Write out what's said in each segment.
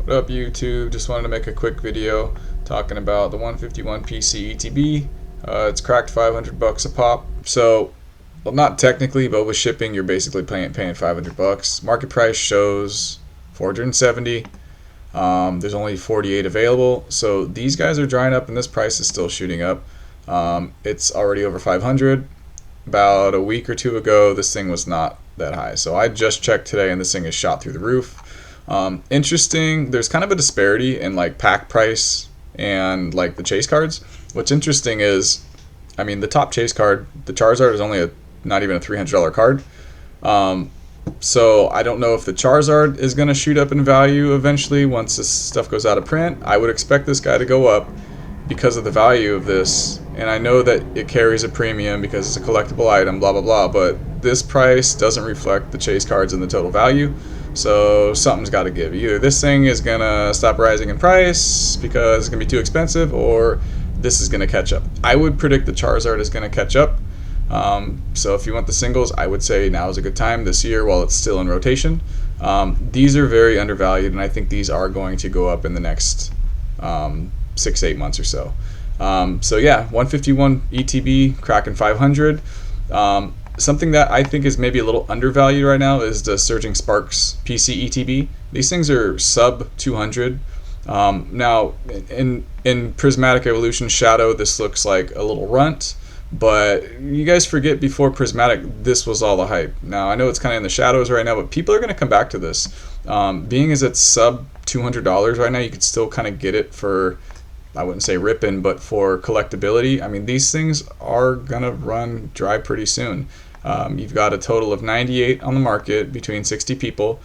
What up, YouTube? Just wanted to make a quick video talking about the 151 PC ETB. It's cracked 500 bucks a pop. So, well, not technically, but with shipping, you're basically paying 500 bucks. Market price shows 470. There's only 48 available. So these guys are drying up, and this price is still shooting up. It's already over 500. About a week or two ago, this thing was not that high. So I just checked today, and this thing is shot through the roof. Interesting, there's kind of a disparity in like pack price and like the chase cards. What's interesting is, I mean, the top chase card, the Charizard, is only not even a $300 card. So I don't know if the Charizard is going to shoot up in value eventually once this stuff goes out of print. I would expect this guy to go up because of the value of this, and I know that it carries a premium because it's a collectible item, blah blah blah, but this price doesn't reflect the chase cards and the total value. So something's got to give. Either this thing is going to stop rising in price because it's going to be too expensive, or this is going to catch up. I would predict the Charizard is going to catch up. So if you want the singles, I would say now is a good time this year while it's still in rotation. These are very undervalued, and I think these are going to go up in the next 6 to 8 months or so. So yeah, 151 ETB cracking 500. Something that I think is maybe a little undervalued right now is the Surging Sparks PC ETB. These things are sub 200. Now in Prismatic Evolution Shadow, this looks like a little runt, but you guys forget before Prismatic, this was all the hype. Now I know it's kind of in the shadows right now, but people are going to come back to this. Being as it's sub $200 right now, you could still kind of get it for, I wouldn't say ripping, but for collectability. I mean, these things are gonna run dry pretty soon. You've got a total of 98 on the market between 60 people.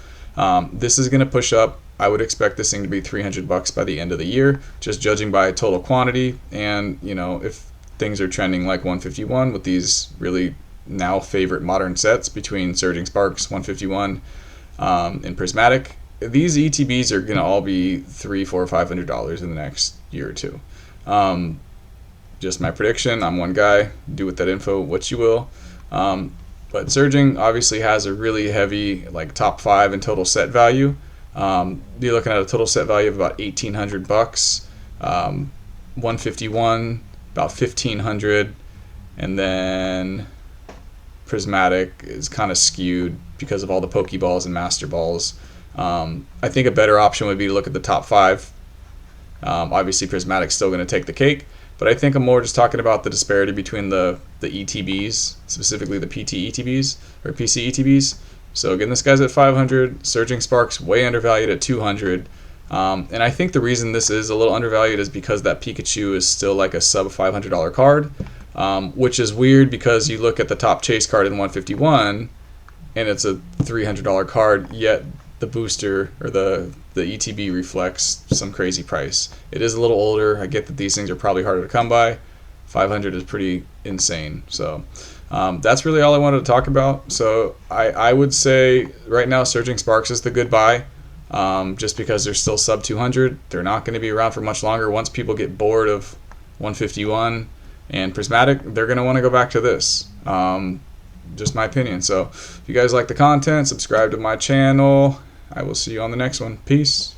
This is gonna push up. I would expect this thing to be 300 bucks by the end of the year, just judging by total quantity. And you know, if things are trending like 151 with these really now favorite modern sets between Surging Sparks, 151, and Prismatic, these ETBs are gonna all be $300, $400, $500 in the next year or two. Just my prediction. I'm one guy. Do with that info what you will. But Surging obviously has a really heavy like top 5 in total set value. You're looking at a total set value of about 1,800 bucks. 151 about 1,500, and then Prismatic is kind of skewed because of all the Pokeballs and Master Balls. I think a better option would be to look at the top 5. Obviously Prismatic's still going to take the cake, but I think I'm more just talking about the disparity between the ETBs, specifically the PT ETBs or PC ETBs. So again, this guy's at 500, Surging Sparks way undervalued at 200. And I think the reason this is a little undervalued is because that Pikachu is still like a sub $500 card, which is weird because you look at the top chase card in 151 and it's a $300 card, yet the booster or the ETB reflects some crazy price. It is a little older. I get that these things are probably harder to come by. 500 is pretty insane. So that's really all I wanted to talk about. So I would say right now Surging Sparks is the good buy, just because they're still sub 200. They're not going to be around for much longer. Once people get bored of 151 and Prismatic, they're going to want to go back to this. Just my opinion. So if you guys like the content, subscribe to my channel. I will see you on the next one. Peace.